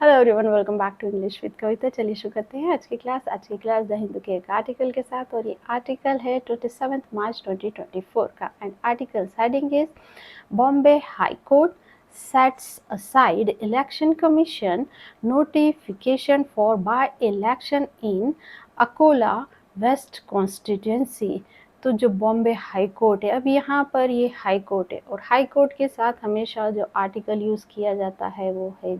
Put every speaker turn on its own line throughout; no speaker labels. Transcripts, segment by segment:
Hello everyone, welcome back to English with Kavita. चलिए शुरू करते हैं आज की क्लास द हिंदू के एक आर्टिकल के साथ। और ये आर्टिकल है 27 मार्च 2024 का। And article heading is Bombay high court sets aside election commission notification for by election in Akola west constituency. तो जो बॉम्बे हाई कोर्ट है, अब यहाँ पर ये हाई कोर्ट है और हाई कोर्ट के साथ हमेशा जो आर्टिकल यूज़ किया जाता है वो है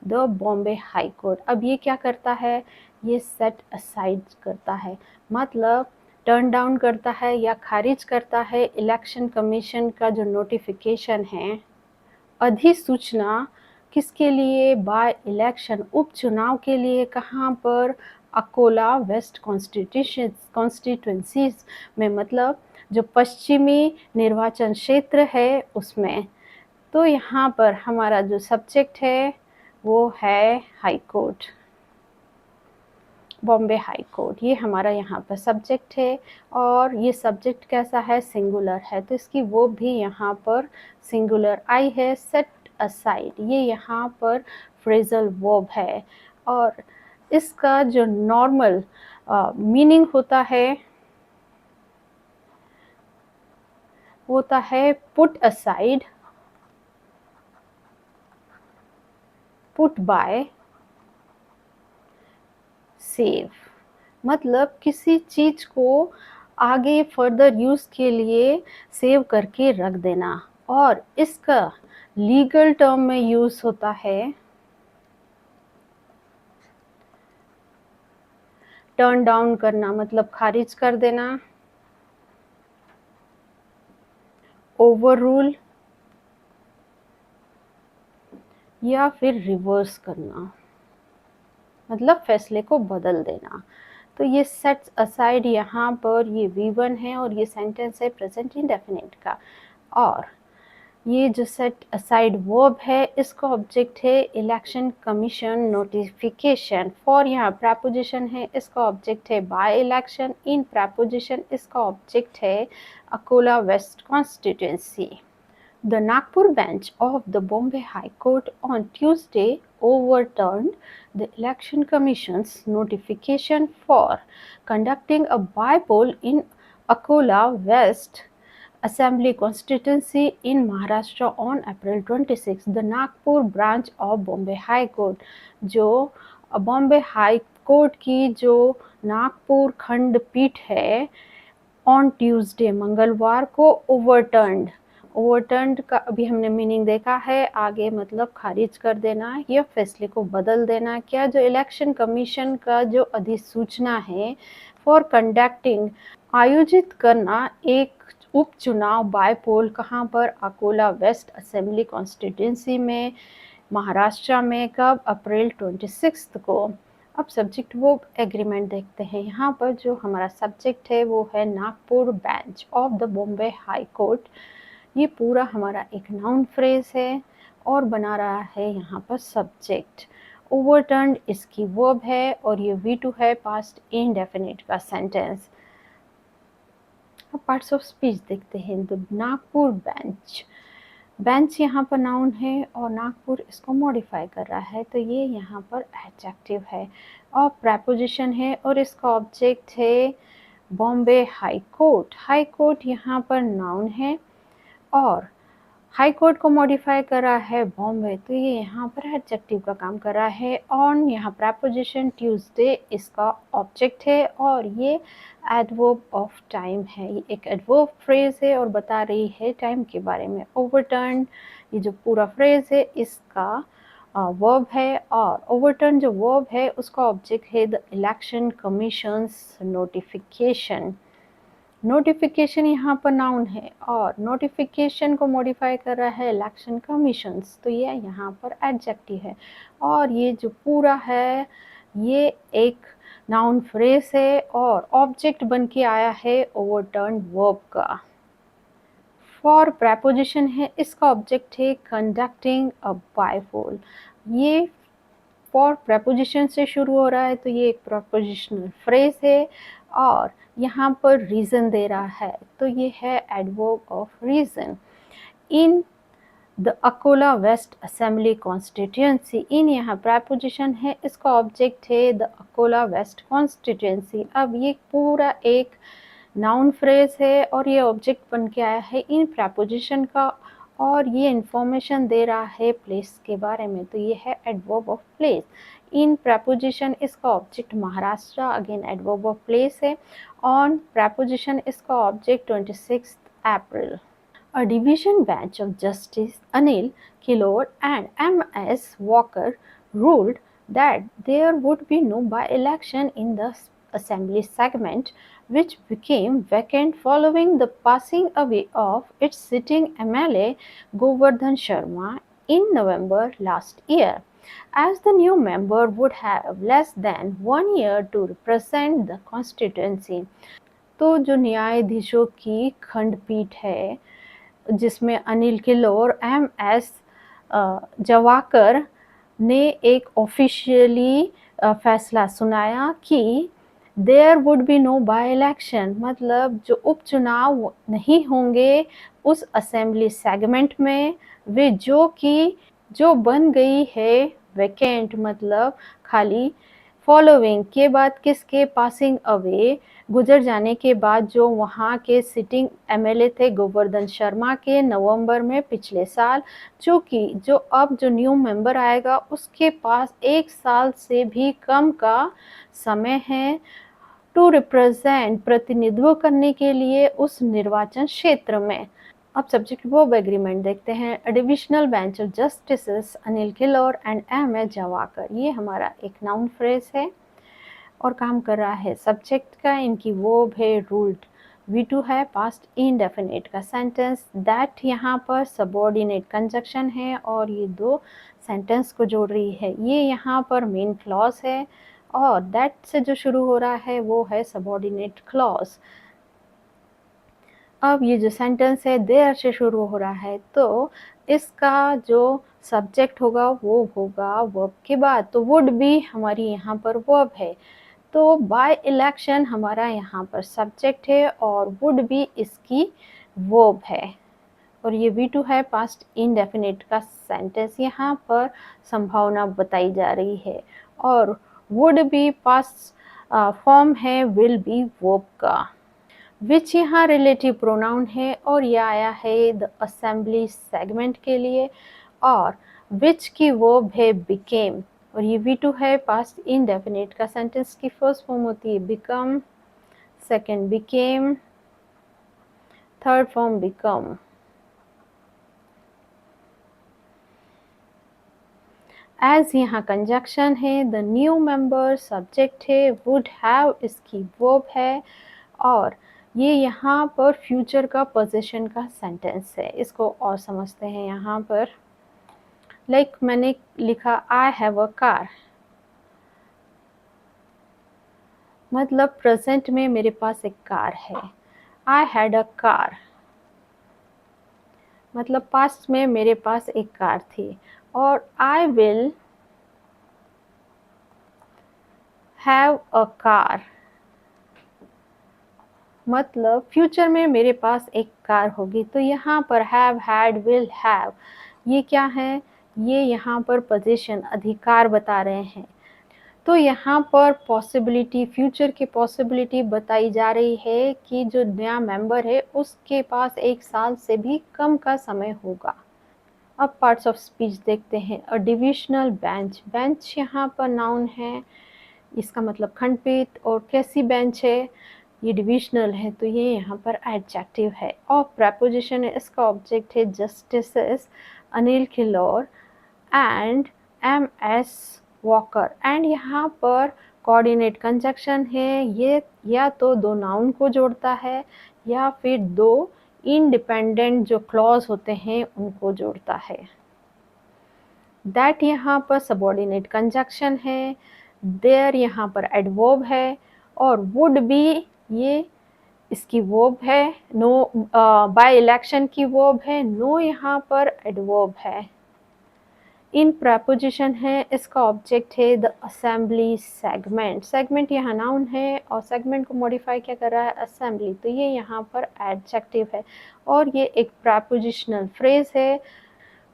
द बॉम्बे हाई कोर्ट। अब ये क्या करता है, ये सेट असाइड करता है, मतलब टर्न डाउन करता है या खारिज करता है इलेक्शन कमीशन का जो नोटिफिकेशन है, अधिसूचना किसके लिए, बाय इलेक्शन उपचुनाव के लिए। कहाँ पर, अकोला वेस्ट कॉन्स्टिट्यूंसीज में, मतलब जो पश्चिमी निर्वाचन क्षेत्र है उसमें। तो यहाँ पर हमारा जो सब्जेक्ट है वो है high court, Bombay high court, ये हमारा यहाँ पर सब्जेक्ट है। और ये सब्जेक्ट कैसा है, सिंगुलर है, तो इसकी वो भी यहाँ पर सिंगुलर आई है। सेट असाइड, ये यहाँ पर फ्रेजल वर्ब है और इसका जो नॉर्मल मीनिंग होता है put aside, put buy, save, मतलब किसी चीज को आगे फर्दर यूज के लिए सेव करके रख देना। और इसका लीगल टर्म में यूज होता है टर्न डाउन करना, मतलब खारिज कर देना, ओवर रूल या फिर रिवर्स करना, मतलब फैसले को बदल देना। तो ये सेट्स असाइड, यहाँ पर ये V1 है और ये सेंटेंस है प्रेजेंट इंडेफिनिट का। और ये जो सेट असाइड वर्ब है, इसका ऑब्जेक्ट है इलेक्शन कमीशन नोटिफिकेशन। फॉर यहाँ प्रपोजिशन है, इसका ऑब्जेक्ट है बाय इलेक्शन। इन प्रपोजिशन, इसका ऑब्जेक्ट है Akola west constituency. The Nagpur bench of the Bombay High Court on Tuesday overturned the Election Commission's notification for conducting a by-poll in Akola West Assembly constituency in Maharashtra on April 26. The Nagpur branch of Bombay High Court, जो Bombay high court की जो नागपुर खंडपीठ है, on Tuesday मंगलवार को ओवरटर्न्ड का अभी हमने मीनिंग देखा है, आगे मतलब खारिज कर देना या फैसले को बदल देना। क्या, जो इलेक्शन कमीशन का जो अधिसूचना है फॉर कंडक्टिंग, आयोजित करना एक उपचुनाव बाय पोल, कहाँ पर, अकोला वेस्ट असेंबली कॉन्स्टिट्यूंसी में, महाराष्ट्र में, कब, अप्रैल 26 को। अब सब्जेक्ट वो एग्रीमेंट देखते हैं। यहाँ पर जो हमारा सब्जेक्ट है वो है Nagpur bench of the Bombay high court. ये पूरा हमारा एक नाउन फ्रेज है और बना रहा है यहाँ पर सब्जेक्ट। ओवरटर्न्ड इसकी वर्ब है और ये V2 है, पास्ट इंडेफिनिट का सेंटेंस। अब पार्ट्स ऑफ स्पीच देखते हैं। द नागपुर बेंच, बेंच यहाँ पर नाउन है और नागपुर इसको मॉडिफाई कर रहा है, तो ये यहाँ पर एडजेक्टिव है। और प्रेपोजिशन है और इसका ऑब्जेक्ट है Bombay high court. High court यहाँ पर नाउन है और हाई कोर्ट को मॉडिफाई कर रहा है बॉम्बे, तो ये यहाँ पर एडजेक्टिव का काम कर रहा है। ऑन यहाँ प्रेपोजिशन ट्यूसडे इसका ऑब्जेक्ट है और ये एडवर्ब ऑफ टाइम है, ये एक एडवर्ब फ्रेज है और बता रही है टाइम के बारे में। ओवरटर्न, ये जो पूरा फ्रेज है इसका वर्ब है और ओवरटर्न जो वर्ब है उसका ऑब्जेक्ट है the election commissions notification. Notification यहाँ पर नाउन है और नोटिफिकेशन को मॉडिफाई कर रहा है इलेक्शन कमीशंस, तो ये यहाँ पर एडजेक्टिव है। और ये जो पूरा है ये एक नाउन फ्रेज है और ऑब्जेक्ट बन के आया है ओवरटर्न वर्ब का। फॉर प्रेपोजिशन है, इसका ऑब्जेक्ट है कंडक्टिंग अ बायपोल। ये फॉर प्रेपोजिशन से शुरू हो रहा है, तो ये एक प्रेपोजिशनल फ्रेज है और यहाँ पर रीज़न दे रहा है, तो ये है adverb of reason. In the Akola west assembly constituency. In यहाँ प्रपोजिशन है, इसका ऑब्जेक्ट है द अकोला वेस्ट कॉन्स्टिट्यूंसी। अब ये पूरा एक नाउन फ्रेज है और ये ऑब्जेक्ट बन के आया है इन प्रपोजिशन का, और ये इंफॉर्मेशन दे रहा है प्लेस के बारे में, तो ये है adverb of place. In preposition इसका object Maharashtra, again adverb of place है। ऑन प्रपोजिशन इसका object 26 April. A division bench of Justice Anil Kilor and M.S. Walker ruled that there would be no by-election in the Assembly segment, which became vacant following the passing away of its sitting MLA Govardhan Sharma in November last year. As the new member would have less than 1 year to represent the constituency. तो जो न्यायाधीशों की खंडपीठ है जिसमें Anil Killor M S Jawakar ने एक officially फैसला सुनाया कि there would be no by election, मतलब जो उपचुनाव नहीं होंगे उस असेंबली सेगमेंट में, वे जो बन गई है वैकेंट मतलब खाली, फॉलोइंग के बाद किसके, पासिंग अवे गुजर जाने के बाद जो वहाँ के सिटिंग एमएलए थे गोवर्धन शर्मा के नवंबर में पिछले साल, जो अब जो न्यू मेंबर आएगा उसके पास 1 साल से भी कम का समय है टू रिप्रेजेंट, प्रतिनिधित्व करने के लिए उस निर्वाचन क्षेत्र में। अब सब्जेक्ट वर्ब एग्रीमेंट देखते हैं। Divisional bench of justices Anil Kilor and M S Jawakar, ये हमारा एक नाउन फ्रेज है और काम कर रहा है सब्जेक्ट का, इनकी वर्ब है रूल्ड, V2 है पास्ट इंडेफिनिट का सेंटेंस, दैट यहाँ पर सबऑर्डिनेट कंजक्शन है और ये दो सेंटेंस को जोड़ रही है। ये यहाँ पर मेन क्लॉज है और दैट से जो शुरू हो रहा है वो है सबऑर्डिनेट क्लॉज। अब ये जो सेंटेंस है देयर से शुरू हो रहा है, तो इसका जो सब्जेक्ट होगा वो होगा वर्ब के बाद, तो वुड बी हमारी यहाँ पर वर्ब है, तो बाय इलेक्शन हमारा यहाँ पर सब्जेक्ट है और वुड बी इसकी वर्ब है, और ये V2 है पास्ट इंडेफिनिट का सेंटेंस, यहाँ पर संभावना बताई जा रही है, और वुड बी पास्ट फॉर्म है विल बी वर्ब का। विच यहाँ रिलेटिव प्रोनाउन है और यह आया है द असेंबली सेगमेंट के लिए, और विच की वर्ब है बिकेम, और ये V2 है पास्ट इंडेफिनिट का सेंटेंस की फर्स्ट फॉर्म होती है become, second became, third form become. As यहाँ कंजक्शन है, द न्यू मेंबर सब्जेक्ट है, वुड हैव इसकी वर्ब है, और ये यहाँ पर फ्यूचर का पोजीशन का सेंटेंस है। इसको और समझते हैं यहाँ पर, लाइक मैंने लिखा आई हैव अ कार, मतलब प्रेजेंट में मेरे पास एक कार है। आई हैड अ कार मतलब पास्ट में मेरे पास एक कार थी, और I will have a car मतलब फ्यूचर में मेरे पास एक कार होगी। तो यहाँ पर हैव, हैड, विल, हैव, ये क्या है, ये यहाँ पर पोजीशन अधिकार बता रहे हैं। तो यहाँ पर पॉसिबिलिटी, फ्यूचर की पॉसिबिलिटी बताई जा रही है कि जो नया मेंबर है उसके पास 1 साल से भी कम का समय होगा। अब पार्ट्स ऑफ स्पीच देखते हैं। अ डिविजनल बेंच, बेंच यहाँ पर नाउन है, इसका मतलब खंडपीठ, और कैसी बेंच है, ये डिविजनल है, तो ये यहाँ पर एडजेक्टिव है। और प्रपोजिशन है, इसका ऑब्जेक्ट है justices Anil Kilor and M S Walker, and यहाँ पर कोऑर्डिनेट कंजक्शन है, ये या तो दो नाउन को जोड़ता है या फिर दो इंडिपेंडेंट जो क्लॉज होते हैं उनको जोड़ता है। दैट यहाँ पर सबऑर्डिनेट कंजक्शन है, देयर यहाँ पर एडवर्ब है, और वुड बी ये इसकी वर्ब है, नो बाय इलेक्शन की वर्ब है, नो यहाँ पर एडवर्ब है। इन प्रपोजिशन है, इसका ऑब्जेक्ट है द असेंबली सेगमेंट, सेगमेंट यहाँ नाउन है और सेगमेंट को मॉडिफाई क्या कर रहा है, असेंबली, तो ये यहाँ पर एडजेक्टिव है, और ये एक प्रपोजिशनल फ्रेज है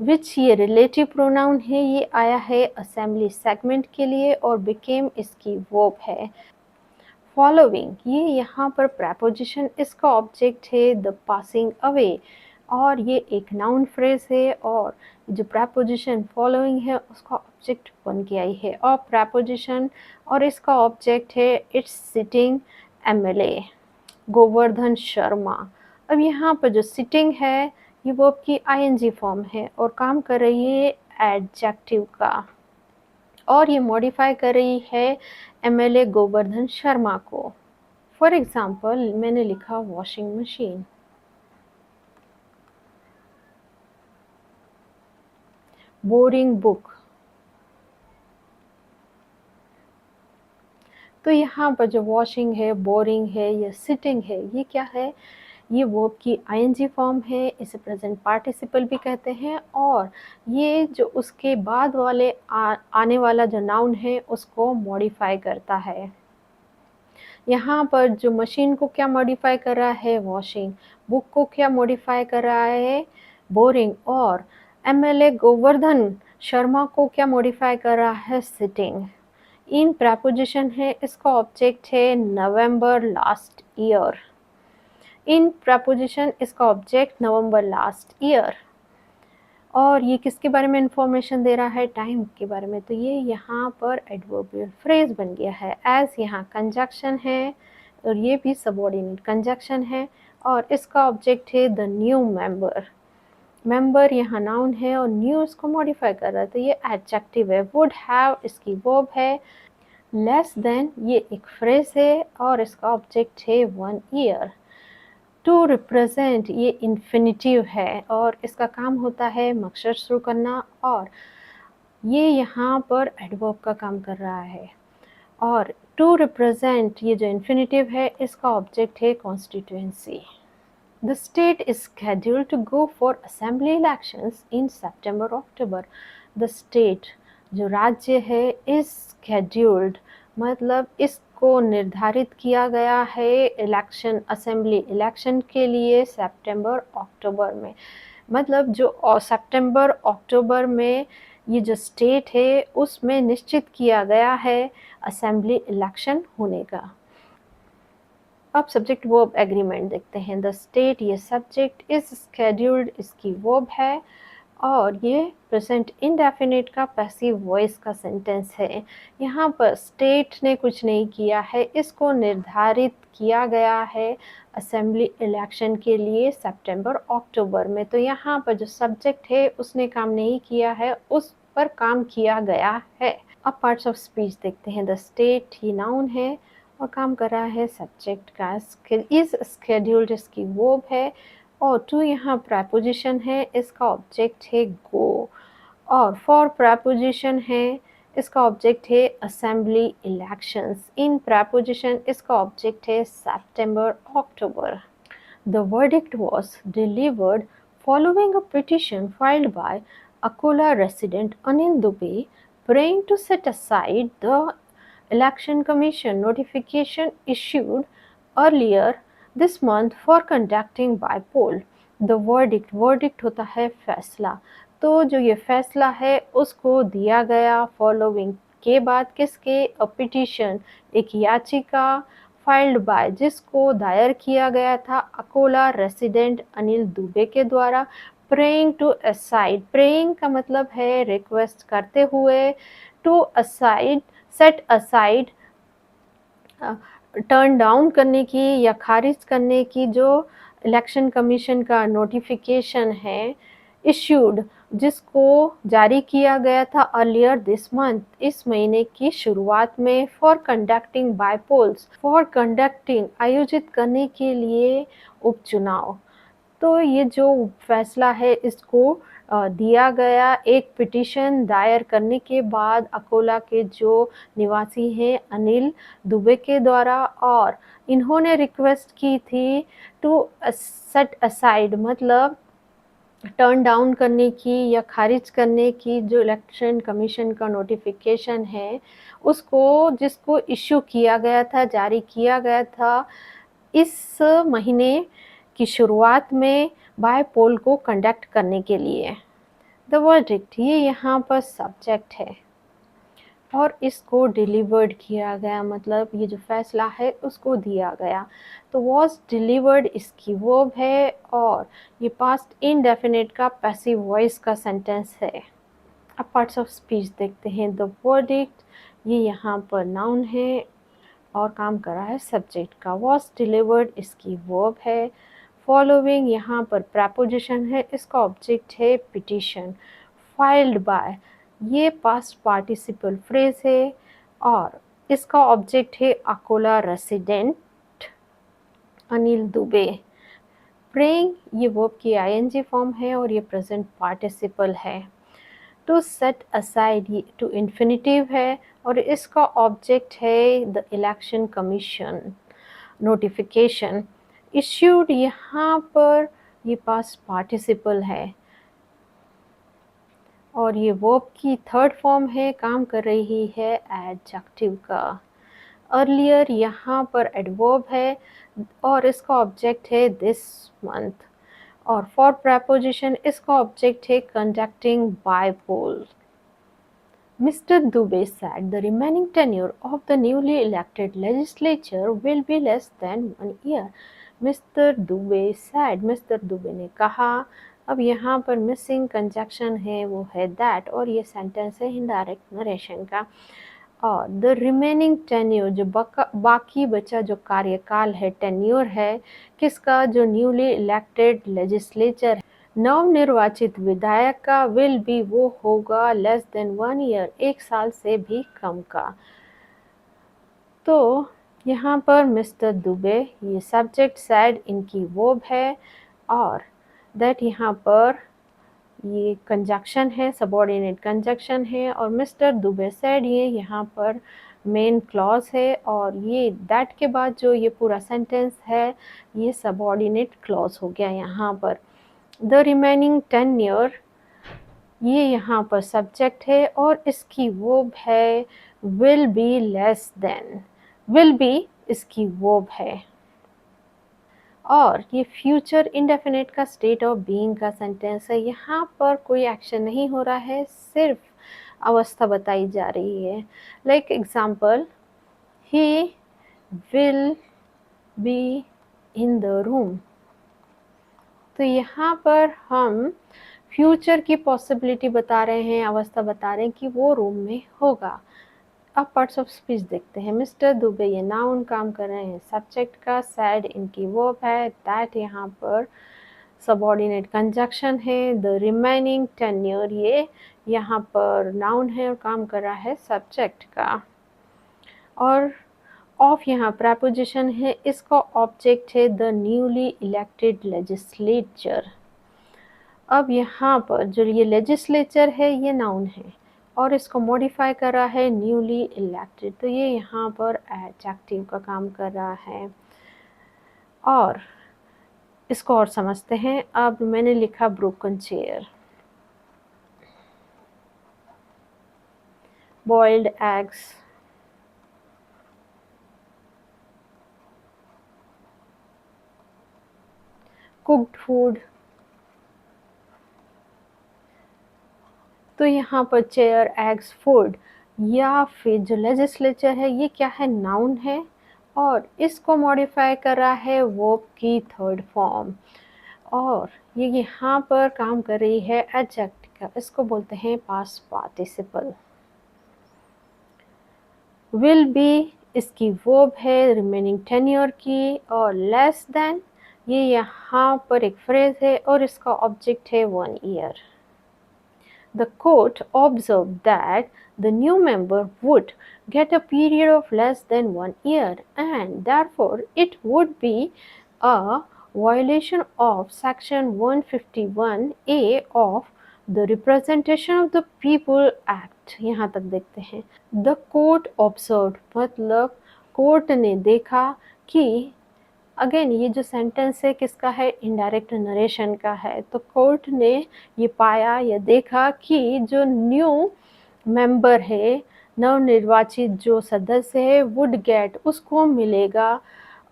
विच ये रिलेटिव प्रोनाउन है, ये आया है असेंबली सेगमेंट के लिए और बिकेम इसकी वर्ब है। फॉलोइंग, ये यहाँ पर प्रेपोजिशन, इसका ऑब्जेक्ट है द पासिंग अवे और ये एक नाउन फ्रेज है और जो प्रेपोजिशन फॉलोइंग है उसका ऑब्जेक्ट बन के आई है और प्रेपोजिशन और इसका ऑब्जेक्ट है it's sitting MLA Govardhan Sharma. अब यहाँ पर जो सिटिंग है ये वर्ब की आईएनजी फॉर्म है और काम कर रही है एडजेक्टिव का और ये मॉडिफाई कर रही है एमएलए गोवर्धन शर्मा को। फॉर एग्जाम्पल मैंने लिखा वॉशिंग मशीन, बोरिंग बुक। तो यहाँ पर जो वॉशिंग है, बोरिंग है या सिटिंग है, ये क्या है, ये वर्ब की आईएनजी फॉर्म है, इसे प्रेजेंट पार्टिसिपल भी कहते हैं और ये जो उसके बाद वाले आने वाला जो नाउन है उसको मॉडिफाई करता है। यहाँ पर जो मशीन को क्या मॉडिफाई कर रहा है, वॉशिंग, बुक को क्या मॉडिफाई कर रहा है, बोरिंग, और एमएलए गोवर्धन शर्मा को क्या मॉडिफाई कर रहा है, सिटिंग। इन प्रेपोजिशन है, इसका ऑब्जेक्ट है नवंबर लास्ट ईयर। इन प्रेपोजिशन इसका ऑब्जेक्ट नवंबर लास्ट ईयर और ये किसके बारे में इंफॉर्मेशन दे रहा है, टाइम के बारे में। तो ये यहाँ पर एडवर्बियल फ्रेज बन गया है। एज यहाँ कंजक्शन है और ये भी सबऑर्डिनेट कंजक्शन है और इसका ऑब्जेक्ट है द न्यू मेंबर। मेंबर यहाँ नाउन है और न्यू इसको मॉडिफाई कर रहा है तो ये एडजेक्टिव है। वुड हैव इसकी वर्ब है। लेस देन ये एक फ्रेज है और इसका ऑब्जेक्ट है 1 ईयर। टू रिप्रेजेंट ये इन्फिनिटिव है और इसका काम होता है मकसद शुरू करना और ये यहाँ पर एडवर्ब का काम कर रहा है। और टू रिप्रेजेंट ये जो इन्फिनिटिव है इसका ऑब्जेक्ट है constituency. The state is scheduled to go for assembly elections in September October. The state जो राज्य है is scheduled मतलब इसको निर्धारित किया गया है इलेक्शन असेंबली इलेक्शन के लिए सितंबर अक्टूबर में। मतलब जो सितंबर अक्टूबर में ये जो स्टेट है उसमें निश्चित किया गया है असेंबली इलेक्शन होने का। अब सब्जेक्ट वर्ब एग्रीमेंट देखते हैं। द स्टेट ये सब्जेक्ट, इज स्केड्यूल्ड इसकी वर्ब है और ये प्रेजेंट इंडेफिनिट का पैसिव वॉइस का सेंटेंस है। यहाँ पर स्टेट ने कुछ नहीं किया है, इसको निर्धारित किया गया है असेंबली इलेक्शन के लिए सितंबर अक्टूबर में। तो यहाँ पर जो सब्जेक्ट है उसने काम नहीं किया है, उस पर काम किया गया है। अब पार्ट्स ऑफ स्पीच देखते हैं। द स्टेट ही नाउन है और काम कर रहा है सब्जेक्ट का। इज स्केड्यूल्ड इसकी वर्ब है और टू यहाँ प्रेपोजिशन है, इसका ऑब्जेक्ट है गो और फॉर प्रेपोजिशन है, इसका ऑब्जेक्ट है असेंबली इलेक्शंस। इन प्रेपोजिशन इसका ऑब्जेक्ट है सितंबर अक्टूबर। The verdict was delivered following a petition filed by Akola resident Anil Dubey praying to set aside the Election Commission notification issued earlier this month for conducting by poll. The verdict होता है फैसला। तो जो ये फैसला है उसको दिया गया फॉलोइंग के बाद किसके, अ पिटीशन एक याचिका फाइल्ड बाय जिसको दायर किया गया था अकोला रेसिडेंट अनिल दुबे के द्वारा। प्रेइंग टू असाइड, प्रेइंग का मतलब है रिक्वेस्ट करते हुए, to aside set aside turn down करने की या खारिज करने की जो इलेक्शन कमीशन का नोटिफिकेशन है इश्यूड जिसको जारी किया गया था अर्लियर दिस मंथ इस महीने की शुरुआत में, for conducting by polls, for conducting आयोजित करने के लिए उपचुनाव। तो ये जो फैसला है इसको दिया गया एक पिटीशन दायर करने के बाद अकोला के जो निवासी हैं अनिल दुबे के द्वारा और इन्होंने रिक्वेस्ट की थी टू सेट असाइड मतलब टर्न डाउन करने की या खारिज करने की जो इलेक्शन कमीशन का नोटिफिकेशन है उसको जिसको इश्यू किया गया था, जारी किया गया था इस महीने की शुरुआत में बाय पोल को कंडक्ट करने के लिए। द वर्डिक्ट ये यहाँ पर सब्जेक्ट है और इसको डिलीवर्ड किया गया, मतलब ये जो फैसला है उसको दिया गया। तो वॉज डिलीवर्ड इसकी वर्ब है और ये पास्ट इंडेफिनिट का पैसिव वॉइस का सेंटेंस है। अब पार्ट्स ऑफ स्पीच देखते हैं। द वर्डिक्ट ये यहाँ पर नाउन है और काम कर रहा है सब्जेक्ट का। वॉज डिलीवर्ड इसकी वर्ब है। फॉलोइंग यहाँ पर प्रपोजिशन है, इसका ऑब्जेक्ट है पिटिशन। फाइल्ड बाय ये पास्ट पार्टिसिपल फ्रेज है और इसका ऑब्जेक्ट है अकोला रेसिडेंट अनिल दुबे। प्रेइंग ये वर्ब की आईएनजी फॉर्म है और ये प्रेजेंट पार्टिसिपल है। टू सेट असाइड ये टू इन्फिनिटिव है और इसका ऑब्जेक्ट है the election commission notification. Issued यहाँ पर ये पास्ट पार्टिसिपल है और ये वर्ब की थर्ड फॉर्म है, काम कर रही है एडजेक्टिव का। अर्लियर यहाँ पर एडवर्ब है और इसका ऑब्जेक्ट है दिस मंथ और फॉर प्रपोजिशन इसका ऑब्जेक्ट है conducting bye pole. Mr. Dubey said the remaining tenure of the newly elected legislature will be less than 1 year. Mr. Dubey said, Mr. Dubey ने कहा। अब यहाँ पर मिसिंग कंजक्शन है वो है that और ये सेंटेंस है इनडायरेक्ट नरेशन का। और द रिमेनिंग टेन्योर जो बाकी बचा जो कार्यकाल है, टेन्योर है किसका, जो न्यूली इलेक्टेड लेजिस्लेचर नव निर्वाचित विधायक का, विल बी वो होगा लेस देन 1 ईयर 1 साल से भी कम का। तो यहाँ पर मिस्टर दुबे ये सब्जेक्ट सैड इनकी वर्ब है और दैट यहाँ पर ये कंजक्शन है, सबऑर्डिनेट कंजक्शन है और मिस्टर दुबे सैड ये यहाँ पर मेन क्लॉज है और ये दैट के बाद जो ये पूरा सेंटेंस है ये सबऑर्डिनेट क्लॉज हो गया यहाँ पर। द रिमेनिंग टेन्योर ये यहाँ पर सब्जेक्ट है और इसकी वर्ब है will be less than, will be इसकी वर्ब है और ये फ्यूचर इंडेफिनिट का स्टेट ऑफ बीइंग का सेंटेंस है। यहाँ पर कोई एक्शन नहीं हो रहा है, सिर्फ अवस्था बताई जा रही है। Like example, he will be in the room. तो यहाँ पर हम फ्यूचर की पॉसिबिलिटी बता रहे हैं, अवस्था बता रहे हैं कि वो रूम में होगा। अब पार्ट्स ऑफ स्पीच देखते हैं। मिस्टर दुबे ये नाउन काम कर रहे हैं सब्जेक्ट का, सैड इनकी वर्ब है, दैट यहाँ पर सबऑर्डिनेट कंजक्शन है, द रिमेनिंग टेन्योर ये यहाँ पर नाउन है और काम कर रहा है सब्जेक्ट का और ऑफ यहाँ प्रपोजिशन है, इसका ऑब्जेक्ट है द न्यूली इलेक्टेड लेजिस्लेचर। अब यहाँ पर जो ये लेजिस्लेचर है ये नाउन है और इसको मॉडिफाई कर रहा है न्यूली इलेक्टेड, तो ये यहाँ पर एडजेक्टिव का काम कर रहा है। और इसको और समझते हैं। अब मैंने लिखा broken chair, boiled eggs, cooked food. तो यहाँ पर चेयर, एग्स, फूड या फिर जो लेजिस्लेचर है ये क्या है, नाउन है और इसको मॉडिफाई कर रहा है वर्ब की थर्ड फॉर्म और ये यहाँ पर काम कर रही है एडजेक्टिव का, इसको बोलते हैं पास्ट पार्टिसिपल। विल बी इसकी वर्ब है रिमेनिंग टेन्योर की और लेस देन ये यहाँ पर एक फ्रेज है और इसका ऑब्जेक्ट है 1 year. The court observed that the new member would get a period of less than 1 year and therefore it would be a violation of section 151A of the Representation of the People Act। यहाँ तक देखते हैं। The court observed मतलब court ने देखा कि again ये जो सेंटेंस है किसका है, इनडायरेक्ट नरेशन का है। तो कोर्ट ने ये पाया या देखा कि जो न्यू मेंबर है, नवनिर्वाचित जो सदस्य है, वुड गेट उसको मिलेगा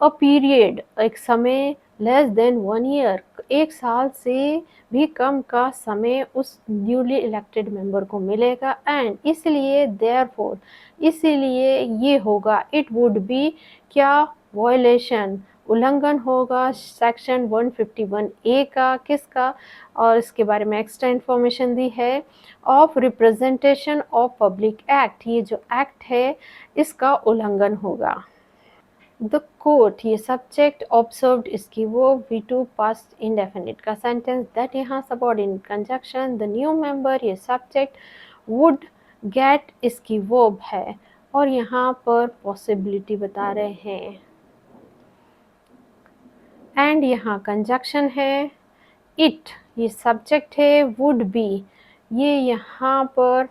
अ पीरियड एक समय लेस देन 1 ईयर 1 साल से भी कम का समय उस न्यूली इलेक्टेड मेंबर को मिलेगा एंड इसलिए देयरफॉर इसीलिए ये होगा इट वुड बी क्या वायलेशन उल्लंघन होगा सेक्शन 151 ए का किसका और इसके बारे में एक्स्ट्रा इन्फॉर्मेशन दी है of representation of public act ये जो एक्ट है इसका उल्लंघन होगा। द कोर्ट ये सब्जेक्ट ऑब्जर्व्ड इसकी वो V2 पास्ट इंडेफिनिट का सेंटेंस दैट यहाँ subordinate conjunction the new member ये सब्जेक्ट वुड गेट इसकी वर्ब है और यहाँ पर पॉसिबिलिटी बता रहे हैं एंड यहाँ कंजक्शन है इट ये सब्जेक्ट है वुड बी ये यहाँ पर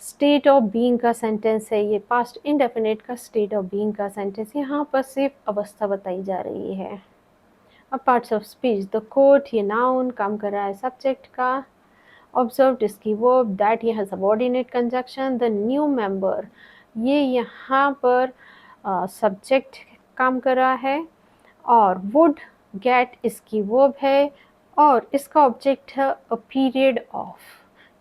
स्टेट ऑफ बीइंग का सेंटेंस है ये पास्ट इंडेफिनिट का स्टेट ऑफ बीइंग का सेंटेंस यहाँ पर सिर्फ अवस्था बताई जा रही है। अब parts of speech the court ये नाउन काम कर रहा है सब्जेक्ट का ऑब्जर्व्ड इसकी वर्ब दैट यह subordinate conjunction the new member ये यहाँ पर सब्जेक्ट काम कर रहा है और वुड गेट इसकी वर्ब है और इसका ऑब्जेक्ट है अ पीरियड ऑफ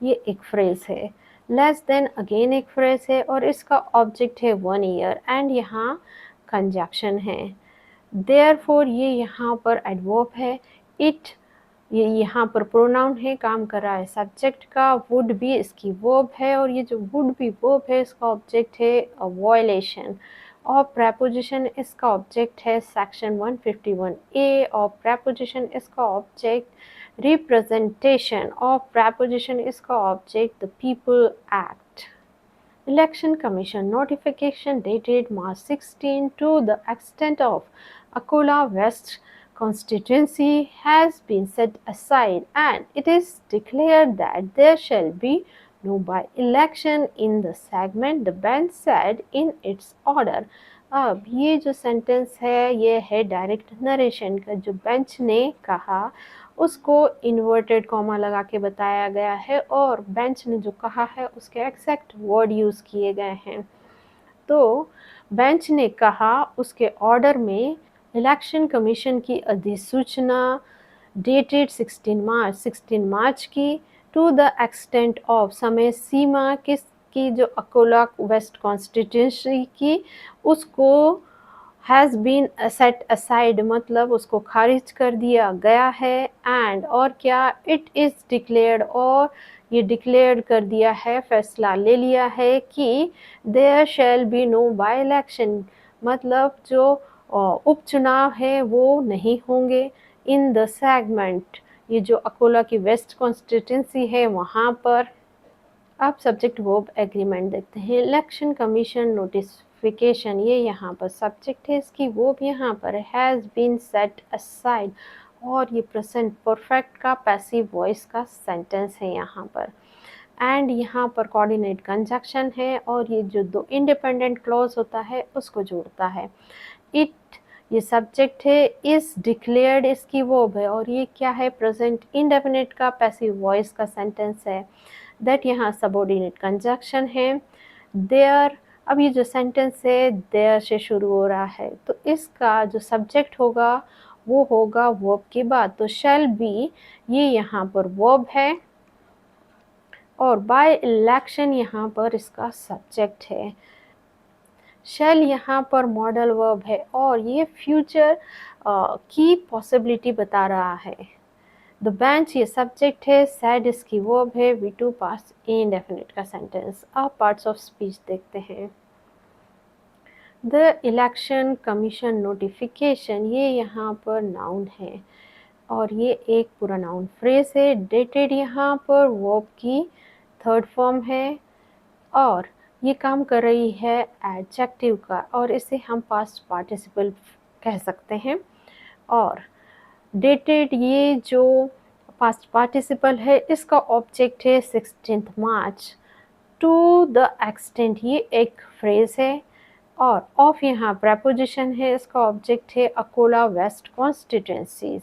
ये एक फ्रेज है लेस देन अगेन एक फ्रेज है और इसका ऑब्जेक्ट है 1 ईयर एंड यहाँ कंजक्शन है देयरफॉर ये यहाँ पर एडवर्ब है इट ये यहाँ पर प्रोनाउन है काम कर रहा है सब्जेक्ट का वुड बी इसकी वर्ब है और ये जो वुड बी वर्ब है इसका ऑब्जेक्ट है अ वायलेशन और preposition इसका ऑब्जेक्ट है सेक्शन 151A और preposition इसका ऑब्जेक्ट रिप्रेजेंटेशन और preposition इसका object the people act Election Commission notification dated March 16 to the extent of Akola West constituency has been set aside and it is declared that there shall be no by-election in the segment the bench said in its order। अब ये जो sentence है ये है direct narration का जो bench ने कहा उसको इन्वर्टेड कॉमा लगा के बताया गया है और बेंच ने जो कहा है उसके एग्जैक्ट वर्ड यूज़ किए गए हैं। तो बेंच ने कहा उसके ऑर्डर में इलेक्शन कमीशन की अधिसूचना डेटेड 16 मार्च की टू द एक्सटेंट ऑफ समय सीमा किसकी जो अकोला वेस्ट कॉन्स्टिट्यूंसी की उसको हैज़ बीन सेट असाइड मतलब उसको खारिज कर दिया गया है एंड और क्या इट इज़ डिक्लेयर्ड और ये डिक्लेयर कर दिया है फैसला ले लिया है कि there shall be no by election मतलब जो उपचुनाव है वो नहीं होंगे इन द सेगमेंट ये जो अकोला की वेस्ट कॉन्स्टिट्यूंसी है वहाँ पर। अब सब्जेक्ट वर्ब एग्रीमेंट देखते हैं इलेक्शन कमीशन नोटिफिकेशन ये यहाँ पर सब्जेक्ट है इसकी वर्ब यहाँ पर हैज़ बीन सेट असाइड और ये प्रेजेंट परफेक्ट का पैसिव वॉइस का सेंटेंस है यहाँ पर एंड यहाँ पर कोऑर्डिनेट कंजक्शन है और ये जो दो इंडिपेंडेंट क्लॉज होता है उसको जोड़ता है। इट ये सब्जेक्ट है इस डिक्लेयर्ड इसकी वर्ब है और ये क्या है प्रेजेंट इंडेफिनिट का पैसिव वॉइस का सेंटेंस है दैट यहाँ सबऑर्डिनेट कंजक्शन है देयर। अब ये जो सेंटेंस है देयर से शुरू हो रहा है तो इसका जो सब्जेक्ट होगा वो होगा वर्ब के बाद तो शैल बी ये यहाँ पर वर्ब है और बाय इलेक्शन यहाँ पर इसका सब्जेक्ट है। शैल यहाँ पर मॉडल वर्ब है और ये फ्यूचर की पॉसिबिलिटी बता रहा है। द बेंच ये सब्जेक्ट है सैड इसकी वर्ब है V2 पास्ट इंडेफिनिट का सेंटेंस। अब पार्ट्स ऑफ स्पीच देखते हैं। द इलेक्शन कमीशन नोटिफिकेशन ये यहाँ पर नाउन है और ये एक पूरा नाउन फ्रेज है। डेटेड यहाँ पर वर्ब की थर्ड फॉर्म है और ये काम कर रही है एडजेक्टिव का और इसे हम पास्ट पार्टिसिपल कह सकते हैं और डेटेड ये जो पास्ट पार्टिसिपल है इसका ऑब्जेक्ट है 16 मार्च टू द एक्सटेंट ये एक फ्रेज है और ऑफ यहाँ प्रेपोजिशन है इसका ऑब्जेक्ट है अकोला वेस्ट कॉन्स्टिट्यूंसीज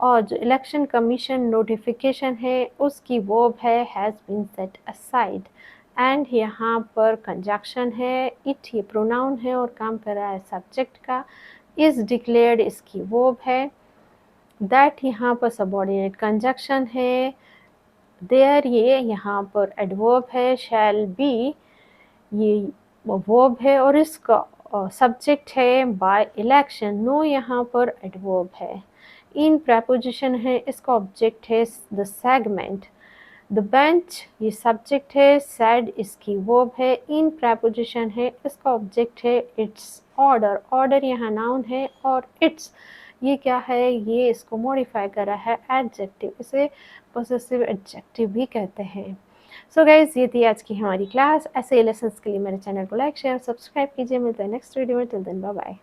और जो इलेक्शन कमीशन नोटिफिकेशन है उसकी वर्ब है has been set aside and यहाँ पर कंजक्शन है इट ये प्रोनाउन है और काम कर रहा है सब्जेक्ट का इज़ डिक्लेयर्ड इसकी वर्ब है दैट यहाँ पर सबऑर्डिनेट कंजक्शन है, देयर ये यहाँ पर एडवर्ब है, शैल बी ये वर्ब है और इसका सब्जेक्ट है बाय इलेक्शन, नो यहाँ पर एडवर्ब है, इन प्रेपोजिशन है, इसका ऑब्जेक्ट है द सेगमेंट, द बेंच ये सब्जेक्ट है, सैड इसकी वर्ब है, इन प्रेपोजिशन है, इसका ऑब्जेक्ट है इट्स, ऑर्डर ऑर्डर यहाँ नाउन है और इट्स ये क्या है, ये इसको मॉडिफाई कर रहा है एडजेक्टिव, इसे पोसेसिव एडजेक्टिव भी कहते हैं। सो गाइज ये थी आज की हमारी क्लास। ऐसे लेसन्स के लिए मेरे चैनल को लाइक शेयर सब्सक्राइब कीजिए। मिलते हैं नेक्स्ट वीडियो में, टिल देन बाय बाय।